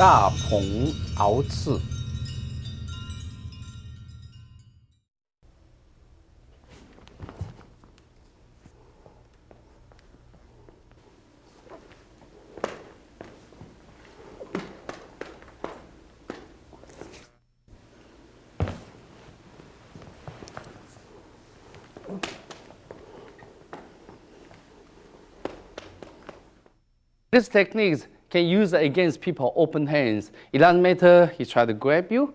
大鹏翱翅。This technique can use it against people open hands. It doesn't matter he try to grab you,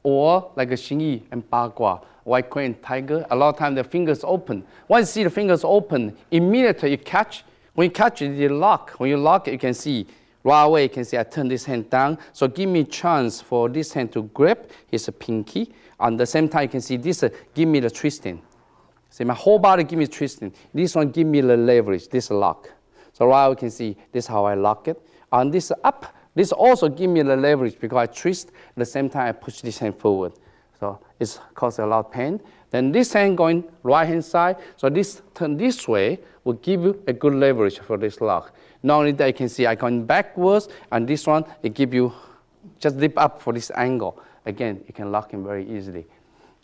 or like a Xingyi and Bagua, white crane, tiger. A lot of times the fingers open. Once you see the fingers open, immediately you catch. When you catch it, you lock. When you lock it, you can see right away. You can see I turn this hand down. So give me chance for this hand to grab his pinky. At the same time, you can see this give me the twisting. See, my whole body give me twisting. This one give me the leverage. This lock. So right now you can see this is how I lock it. On this up, this also give me the leverage because I twist. At the same time, I push this hand forward. So it's causing a lot of pain. Then this hand going right hand side. So this turn this way will give you a good leverage for this lock. Not only that, you can see I going backwards, and this one it give you just lift up for this angle. Again, you can lock him very easily.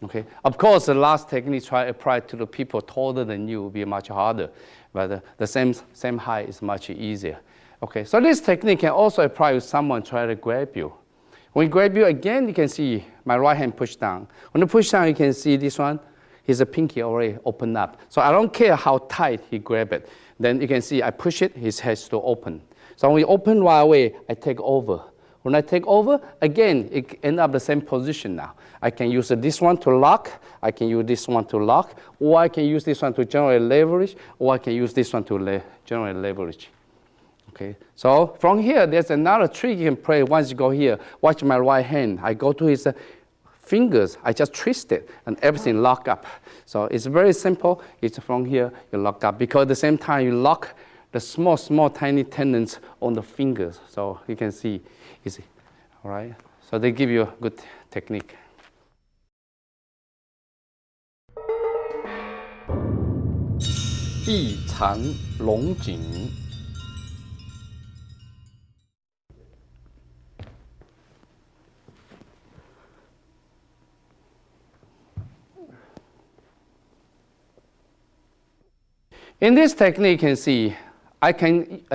Okay. Of course, the last technique try to apply to the people taller than you will be much harder, but the same height is much easier. Okay, so this technique can also apply with someone try to grab you. When he grab you again, you can see my right hand push down. When you push down, you can see this one, his pinky already opened up. So I don't care how tight he grab it. Then you can see I push it, his head still open. So when we open right away, I take over. When I take over, again, it ends up the same position now. I can use this one to lock, I can use this one to lock, or I can use this one to generate leverage, or I can use this one to generate leverage. Okay, so from here, there's another trick you can play once you go here. Watch my right hand. I go to his fingers, I just twist it, and everything lock up. So it's very simple. It's from here, you lock up, because at the same time, you lock the small, tiny tendons on the fingers. So you can see, easy, all right? So they give you a good technique. Bi Chan Long Jing. In this technique, you can see, I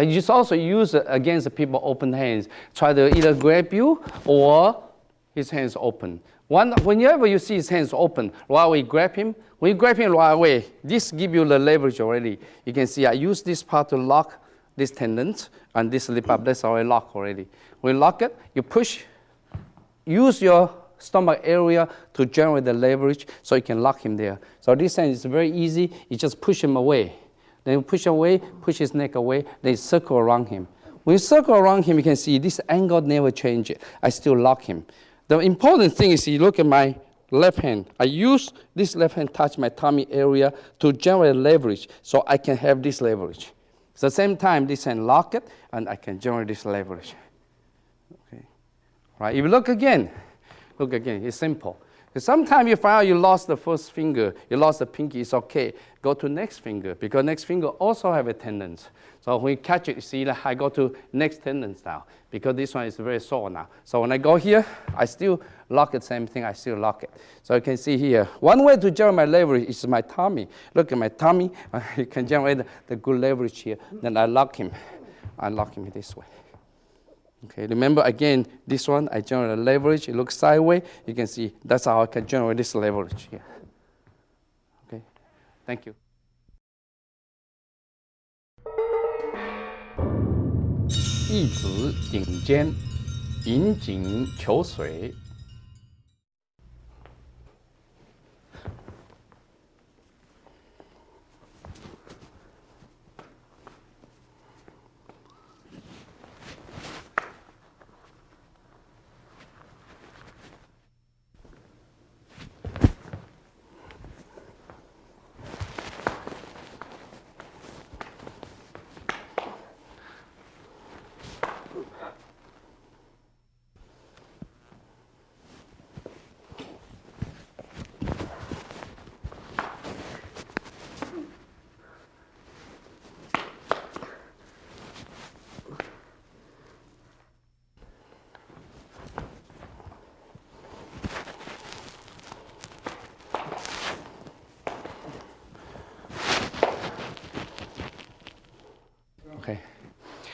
just also use it against the people open hands. Try to either grab you or his hands open. Whenever you see his hands open, right away grab him. When you grab him right away, this gives you the leverage already. You can see I use this part to lock this tendons, and this lip up, that's already locked already. When you lock it, you push, use your stomach area to generate the leverage so you can lock him there. So this hand is very easy. You just push him away. Then you push away, push his neck away, then you circle around him. When you circle around him, you can see this angle never changes. I still lock him. The important thing is you look at my left hand. I use this left hand touch my tummy area to generate leverage so I can have this leverage. So at the same time, this hand lock it, and I can generate this leverage. Okay. Right. If you look again, it's simple. Sometimes you find out you lost the first finger, you lost the pinky, it's okay. Go to next finger, because next finger also have a tendon. So when you catch it, you see that I go to next tendon now, because this one is very sore now. So when I go here, I still lock it, same thing, I still lock it. So you can see here, one way to generate my leverage is my tummy. Look at my tummy, you can generate the good leverage here. Then I lock him this way. Okay, remember again, this one, I generate a leverage, it looks sideways. You can see that's how I can generate this leverage here. Okay, thank you. 一指顶尖，引颈求髓。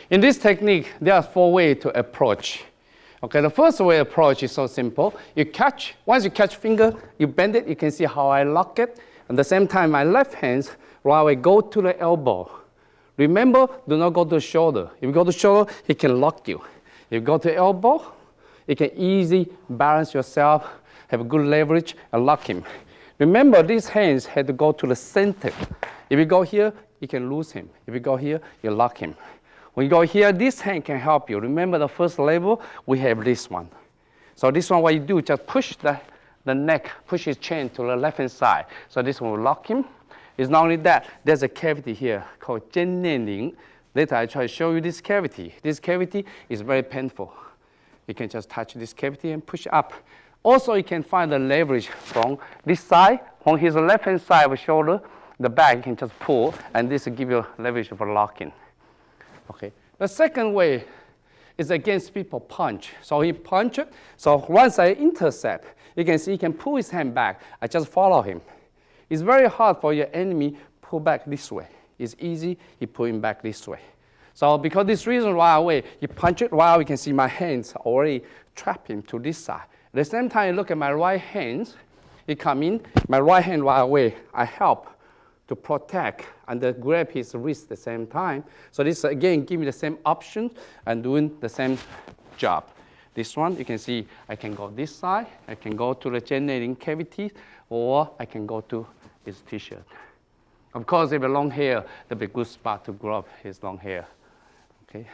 In this technique, there are 4 ways to approach. Okay, the first way approach is so simple. You catch, once you catch finger, you bend it, you can see how I lock it. At the same time, my left hand, while I go to the elbow. Remember, do not go to the shoulder. If you go to the shoulder, he can lock you. If you go to the elbow, you can easily balance yourself, have a good leverage, and lock him. Remember, these hands had to go to the center. If you go here, you can lose him. If you go here, you lock him. When you go here, this hand can help you. Remember the first level, we have this one. So this one, what you do, just push the neck, push his chin to the left-hand side. So this one will lock him. It's not only that, there's a cavity here called 肩内拧. Later, I try to show you this cavity. This cavity is very painful. You can just touch this cavity and push up. Also, you can find the leverage from this side. On his left-hand side of the shoulder, the back, you can just pull, and this will give you leverage for locking. Okay. The second way is against people punch. So he punch it. So once I intercept, you can see he can pull his hand back. I just follow him. It's very hard for your enemy pull back this way. It's easy, he pull him back this way. So because this reason right away, you punch it while you can see my hands already trap him to this side. At the same time, you look at my right hand, he come in, my right hand right away, I help to protect and grab his wrist at the same time. So this again give me the same option and doing the same job. This one, you can see I can go this side, I can go to the generating cavity, or I can go to his t-shirt. Of course, if you have long hair, that'll be a good spot to grab his long hair. Okay.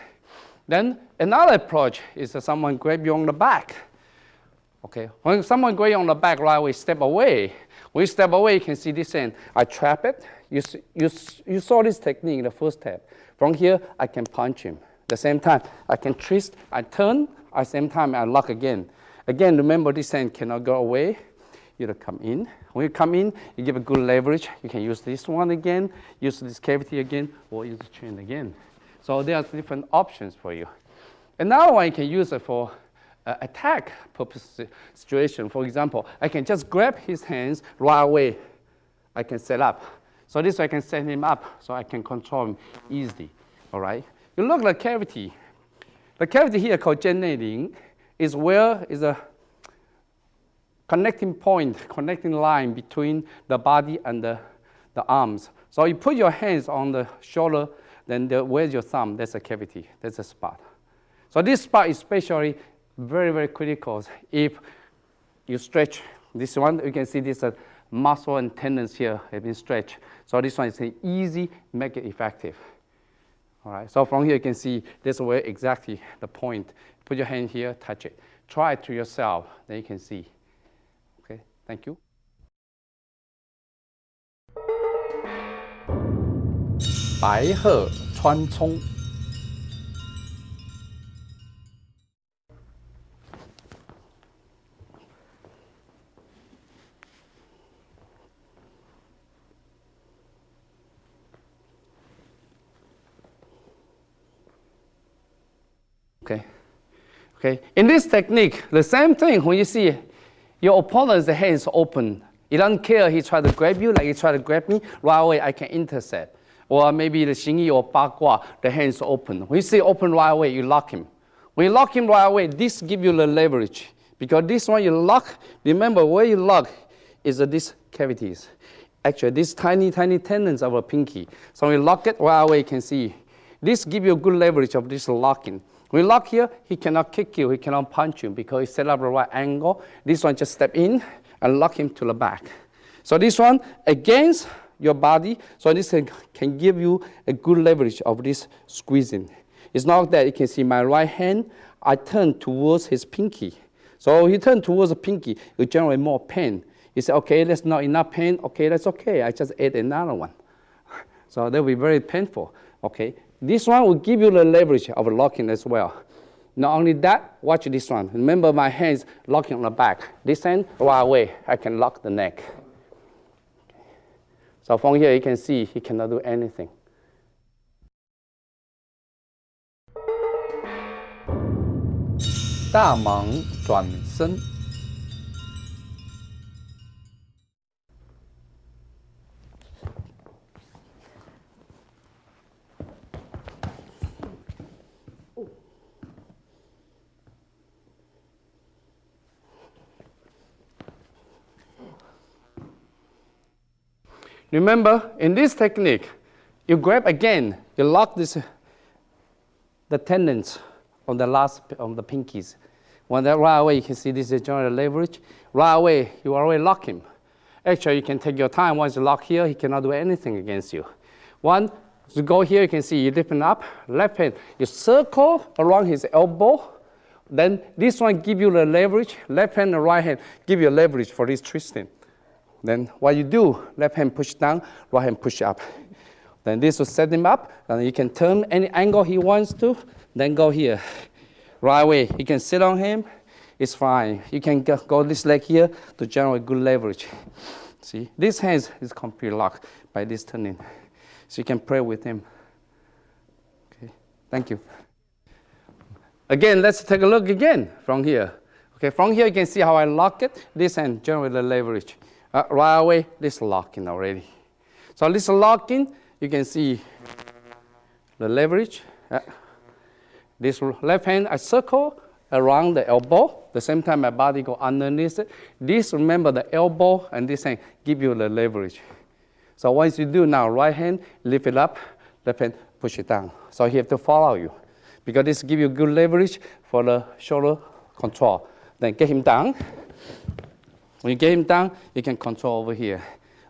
Then another approach is that someone grab you on the back. Okay. When someone grab you on the back, right away, step away. When you step away, you can see this end. I trap it. You saw this technique in the first step. From here, I can punch him. At the same time, I can twist, I turn. At the same time, I lock again. Again, remember this hand cannot go away. You come in. When you come in, you give a good leverage. You can use this one again, use this cavity again, or use the chain again. So there are different options for you. Another one you can use it for attack purpose situation. For example, I can just grab his hands right away. I can set up. So this way I can set him up so I can control him easily. All right. You look at the cavity. The cavity here called 肩内拧 is where is a connecting point, connecting line between the body and the arms. So you put your hands on the shoulder, then where's your thumb? That's a cavity. That's a spot. So this spot is especially very, very critical. If you stretch this one, you can see this muscle and tendons here have been stretched. So this one is easy, make it effective. All right. So from here you can see this is where exactly the point. Put your hand here, touch it. Try it to yourself, then you can see. Okay. Thank you. 白鹤穿葱。Okay. In this technique, the same thing when you see your opponent's hands open. He doesn't care. He try to grab you like he tried to grab me. Right away, I can intercept. Or maybe the 形意 or 八卦, the hands open. When you see open right away, you lock him. When you lock him right away, this gives you the leverage. Because this one you lock, remember where you lock is these cavities. Actually, these tiny, tiny tendons of a pinky. So when you lock it right away, you can see. This gives you a good leverage of this locking. When you lock here, he cannot kick you, he cannot punch you because he set up the right angle. This one just step in and lock him to the back. So this one against your body, so this can give you a good leverage of this squeezing. It's not that you can see my right hand, I turn towards his pinky. So he turn towards the pinky, you generate more pain. You say, okay, that's not enough pain. Okay, that's okay. I just add another one. So that will be very painful. Okay. This one will give you the leverage of locking as well. Not only that, watch this one. Remember my hands locking on the back. This hand, right away, I can lock the neck. So from here, you can see he cannot do anything. 大蟒转身。Remember, in this technique, you grab again, you lock the tendons on the pinkies. When that right away, you can see this is general leverage. Right away, you already lock him. Actually, you can take your time. Once you lock here, he cannot do anything against you. Once you go here, you can see you lift him up. Left hand, you circle around his elbow. Then this one give you the leverage. Left hand and right hand give you leverage for this twisting. Then what you do, left hand push down, right hand push up. Then this will set him up, and you can turn any angle he wants to, then go here. Right away, you can sit on him, it's fine. You can go this leg here to generate good leverage. See, this hand is completely locked by this turning. So you can pray with him. Okay, thank you. Again, let's take a look again from here. Okay, from here you can see how I lock it. This hand generate the leverage. Right away, this locking already. So this locking, you can see the leverage. This left hand, I circle around the elbow. The same time, my body go underneath it. This, remember, the elbow and this hand give you the leverage. So once you do now, right hand, lift it up, left hand, push it down. So he have to follow you, because this give you good leverage for the shoulder control. Then get him down. When you get him down, you can control over here,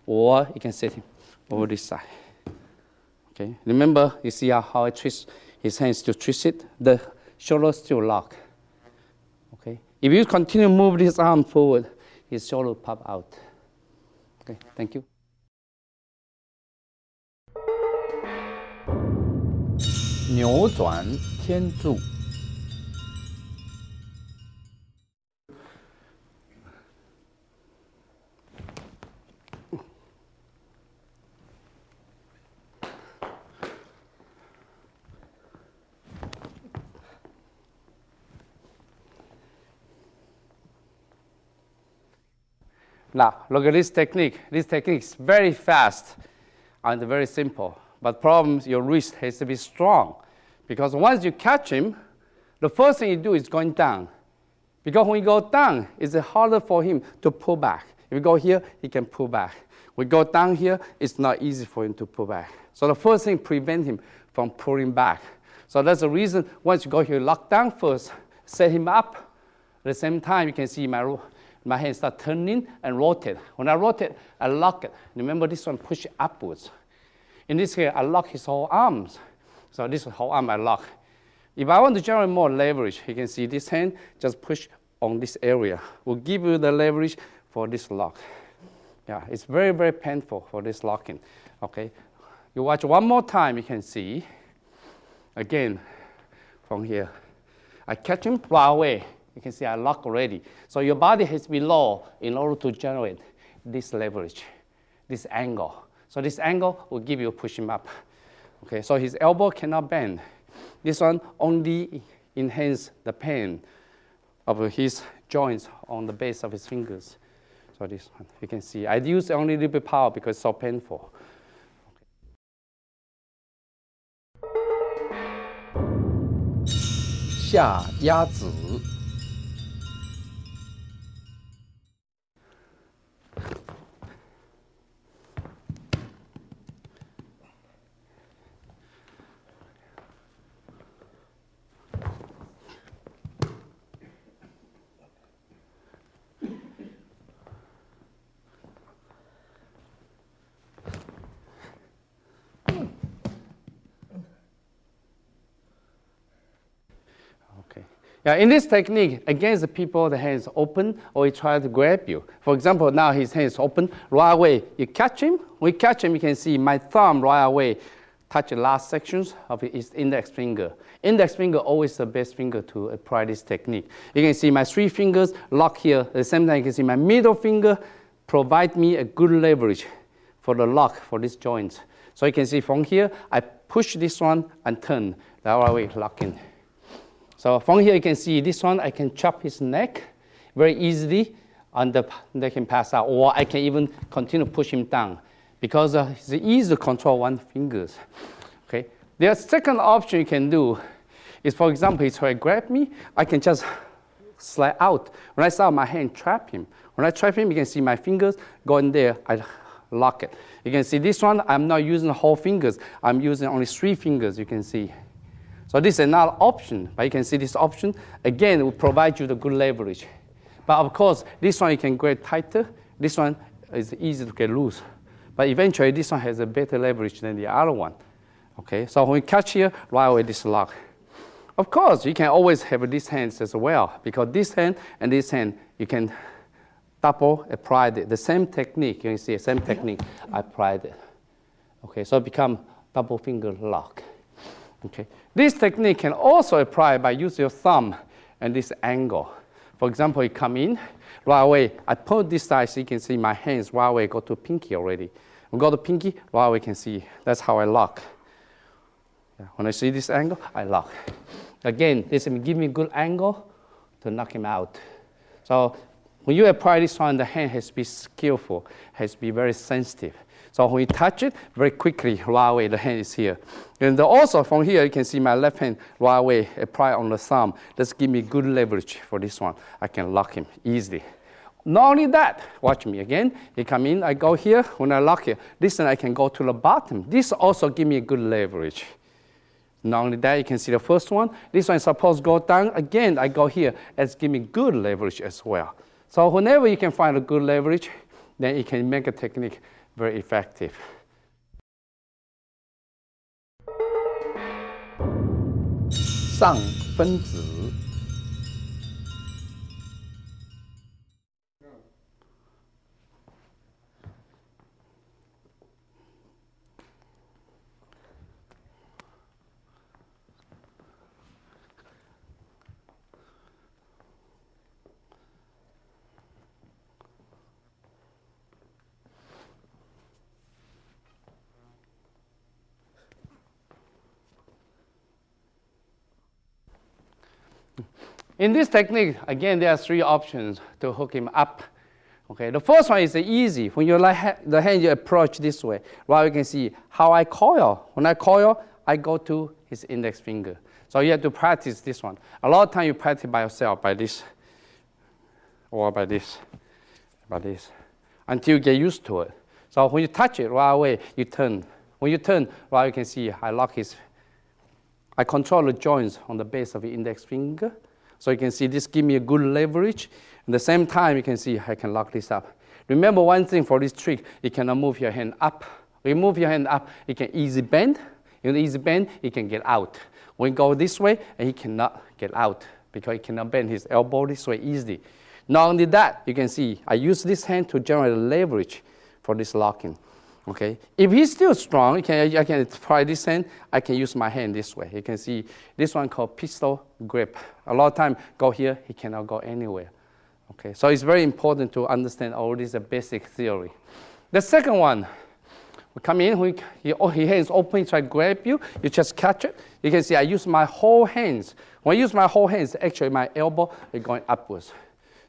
or you can set him over this side. Okay. Remember, you see how I twist his hands to twist it. The shoulder still lock. Okay. If you continue to move his arm forward, his shoulder pop out. Okay. Thank you. 扭转天柱。Now, look at this technique. This technique is very fast and very simple. But problem is your wrist has to be strong. Because once you catch him, the first thing you do is going down. Because when you go down, it's harder for him to pull back. If you go here, he can pull back. We go down here, it's not easy for him to pull back. So the first thing prevent him from pulling back. So that's the reason once you go here, lock down first, set him up. At the same time, you can see my hand start turning and rotate. When I rotate, I lock it. Remember this one, push upwards. In this case, I lock his whole arms. So this whole arm I lock. If I want to generate more leverage, you can see this hand just push on this area. Will give you the leverage for this lock. Yeah, it's very, very painful for this locking. Okay, you watch one more time, you can see. Again, from here. I catch him right away. You can see I lock already. So your body has to be low in order to generate this leverage, this angle. So this angle will give you push him up. Okay, so his elbow cannot bend. This one only enhance the pain of his joints on the base of his fingers. So this one, you can see. I use only a little bit power because it's so painful. 下鸭子。Yeah, in this technique, against the people, the hands open, or he try to grab you. For example, now his hands open, right away, you catch him. When you catch him, you can see my thumb right away touch the last sections of his index finger. Index finger always the best finger to apply this technique. You can see my 3 fingers lock here. At the same time, you can see my middle finger provide me a good leverage for the lock for these joints. So you can see from here, I push this one and turn, the right way, lock in. So from here you can see this one, I can chop his neck very easily and they can pass out, or I can even continue to push him down because it's easy to control one fingers. Okay. The second option you can do is, for example, he try to grab me, I can just slide out. When I start my hand, trap him. When I trap him, you can see my fingers go in there, I lock it. You can see this one, I'm not using the whole fingers. I'm using only 3 fingers, you can see. So this is another option, but you can see this option, again, will provide you the good leverage. But of course, this one you can get tighter. This one is easy to get loose. But eventually, this one has a better leverage than the other one. Okay, so when you catch here, right away this lock. Of course, you can always have these hands as well, because this hand and this hand, you can double apply the same technique. You can see the same technique I applied it. Okay, so it become double finger lock. Okay, this technique can also apply by using your thumb and this angle. For example, you come in, right away, I put this side so you can see my hands right away go to pinky already. We go to pinky, right away you can see, that's how I lock. When I see this angle, I lock. Again, this will give me a good angle to knock him out. So when you apply this one, the hand has to be skillful, has to be very sensitive. So when you touch it, very quickly, right away, the hand is here. And also from here, you can see my left hand right away, apply on the thumb. That's give me good leverage for this one. I can lock him easily. Not only that, watch me again. You come in, I go here. When I lock here, this one I can go to the bottom. This also give me a good leverage. Not only that, you can see the first one. This one is supposed to go down. Again, I go here. It's give me good leverage as well. So whenever you can find a good leverage, then you can make a technique very effective. 上分子 In this technique, again, there are 3 options to hook him up. Okay, the first one is easy. When you let the hand you approach this way, right, you can see how I coil. When I coil, I go to his index finger. So you have to practice this one. A lot of time you practice by yourself, by this, or by this, until you get used to it. So when you touch it right away, you turn. When you turn, right, you can see I control the joints on the base of the index finger. So you can see this give me a good leverage. At the same time, you can see I can lock this up. Remember one thing for this trick, you cannot move your hand up. When you move your hand up, you can easy bend. In easy bend, he can get out. When you go this way, he cannot get out because he cannot bend his elbow this way easily. Not only that, you can see I use this hand to generate leverage for this locking. Okay, if he's still strong, I can try this hand. I can use my hand this way. You can see this one called pistol grip. A lot of time go here, he cannot go anywhere. Okay, so it's very important to understand all this basic theory. The second one, we come in, your hands open, try to grab you. You just catch it. You can see I use my whole hands. When I use my whole hands, actually my elbow is going upwards.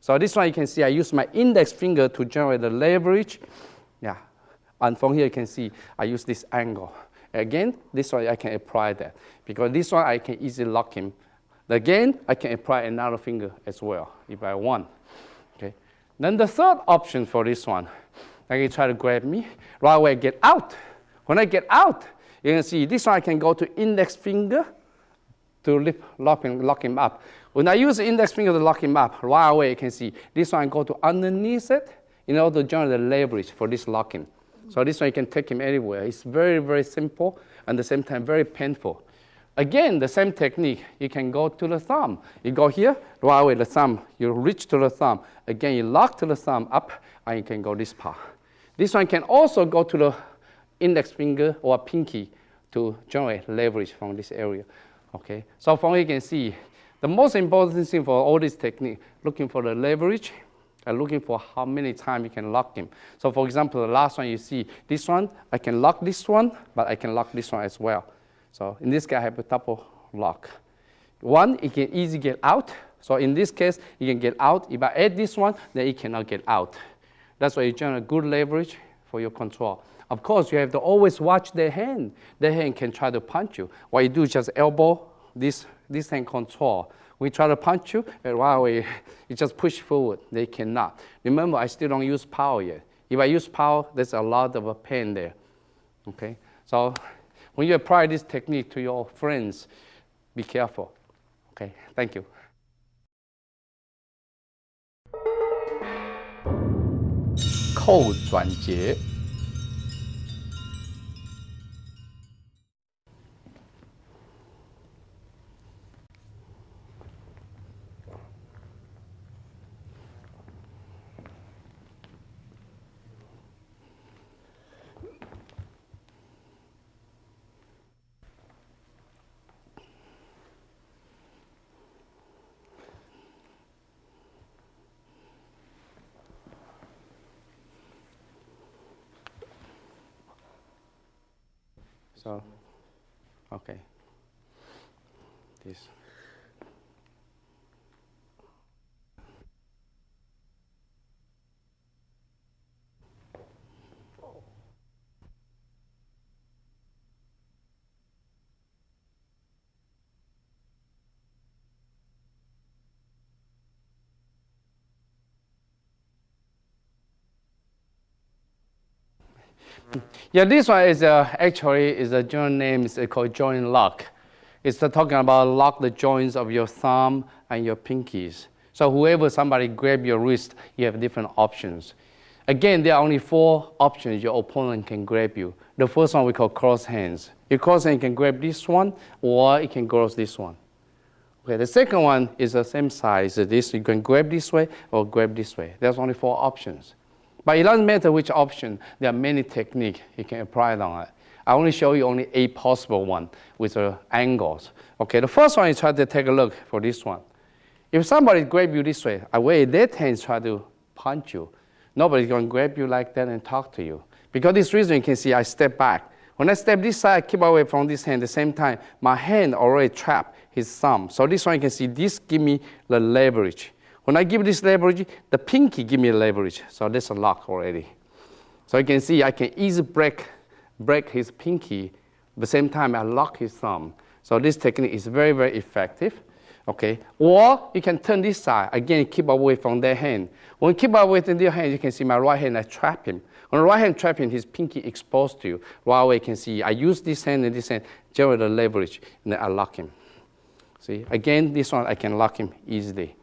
So this one you can see I use my index finger to generate the leverage. Yeah. And from here you can see I use this angle. Again, this one I can apply that. Because this one I can easily lock him. Again, I can apply another finger as well if I want. Okay. Then the third option for this one, I can try to grab me. Right away I get out. When I get out, you can see this one I can go to index finger to lock him up. When I use the index finger to lock him up, right away you can see this one I go to underneath it in order to generate the leverage for this locking. So this one you can take him anywhere. It's very, very simple and at the same time very painful. Again, the same technique. You can go to the thumb. You go here, right away the thumb. You reach to the thumb. Again, you lock to the thumb up and you can go this part. This one can also go to the index finger or pinky to generate leverage from this area. Okay, so from here you can see the most important thing for all this technique, looking for the leverage and looking for how many times you can lock him. So for example, the last one you see, this one, I can lock this one, but I can lock this one as well. So in this case, I have a double lock. One, it can easily get out. So in this case, you can get out. If I add this one, then it cannot get out. That's why you generate good leverage for your control. Of course, you have to always watch their hand. Their hand can try to punch you. What you do is just elbow this hand control. We try to punch you, and right away, you just push forward. They cannot. Remember, I still don't use power yet. If I use power, there's a lot of pain there. Okay, so when you apply this technique to your friends, be careful. Okay, thank you. 扣转节。So, okay, this. Yeah, this one is actually is a joint name. It's called joint lock. It's talking about lock the joints of your thumb and your pinkies. So whoever somebody grab your wrist, you have different options. Again, there are only 4 options your opponent can grab you. The first one we call cross hands. Your cross hand can grab this one, or it can cross this one. Okay, the second one is the same size as this. You can grab this way or grab this way. There's only 4 options. But it doesn't matter which option. There are many techniques you can apply on it. I only show you only 8 possible one with angles. Okay, the first one is try to take a look for this one. If somebody grab you this way, away that hand try to punch you. Nobody's going to grab you like that and talk to you. Because this reason, you can see I step back. When I step this side, keep away from this hand. At the same time, my hand already trapped his thumb. So this one, you can see this give me the leverage. When I give this leverage, the pinky give me leverage. So that's a lock already. So you can see I can easily break his pinky. At the same time, I lock his thumb. So this technique is very, very effective. Okay, or you can turn this side. Again, keep away from their hand. When you keep away from their hand, you can see my right hand, I trap him. When the right hand trap him, his pinky exposed to you. Right away, you can see I use this hand and this hand, generate the leverage, and then I lock him. See, again, this one, I can lock him easily.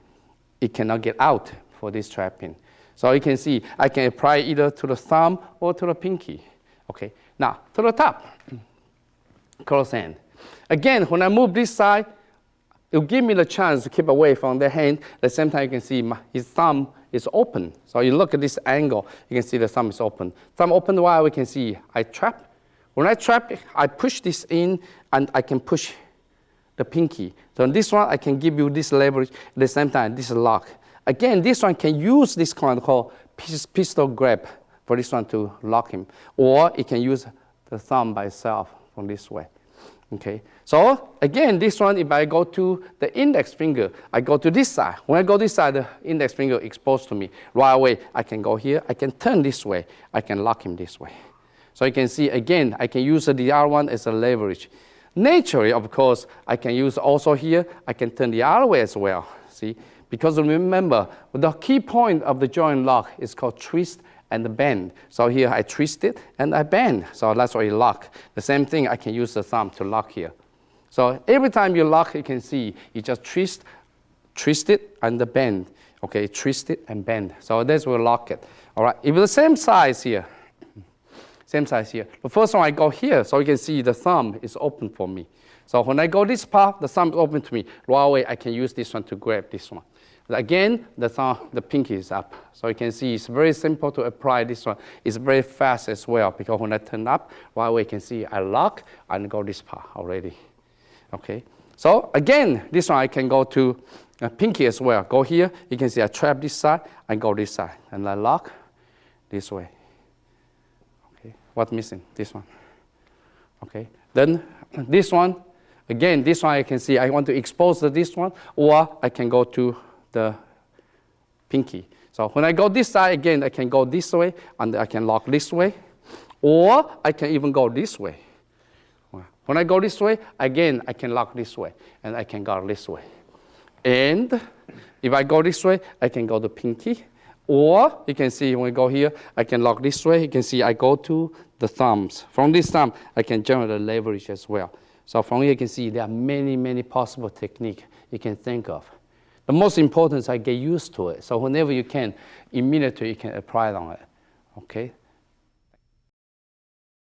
It cannot get out for this trapping. So you can see, I can apply either to the thumb or to the pinky. Okay, now, to the top, cross hand. Again, when I move this side, it will give me the chance to keep away from the hand. At the same time, you can see his thumb is open. So you look at this angle, you can see the thumb is open. Thumb open while we can see I trap. When I trap, I push this in, and I can push the pinky. So in this one, I can give you this leverage. At the same time, this is lock. Again, this one can use this kind called pistol grab for this one to lock him. Or it can use the thumb by itself from this way. Okay, so again, this one, if I go to the index finger, I go to this side. When I go this side, the index finger exposed to me. Right away, I can go here. I can turn this way. I can lock him this way. So you can see, again, I can use the other one as a leverage. Naturally, of course, I can use also here. I can turn the other way as well. See, because remember, the key point of the joint lock is called twist and bend. So here I twist it and I bend. So that's why you lock. The same thing, I can use the thumb to lock here. So every time you lock, you can see you just twist it and bend. Okay, twist it and bend. So that's where we lock it. All right, if it's the same size here, the first one I go here, so you can see the thumb is open for me. So when I go this part, the thumb is open to me. Right away, I can use this one to grab this one. Again, the pinky is up. So you can see it's very simple to apply this one. It's very fast as well, because when I turn up, right away you can see I lock and go this part already. Okay, so again, this one I can go to pinky as well. Go here, you can see I trap this side, I go this side, and I lock this way. Okay, what's missing? This one. Okay, then this one, again, this one I can see I want to expose this one, or I can go to the pinky. So when I go this side, again, I can go this way, and I can lock this way, or I can even go this way. When I go this way, again, I can lock this way, and I can go this way. And if I go this way, I can go to pinky, Or you can see when we go here, I can lock this way. You can see I go to the thumbs. From this thumb, I can generate the leverage as well. So from here, you can see there are many, many possible techniques you can think of. The most important is I get used to it. So whenever you can, immediately you can apply it on it. Okay?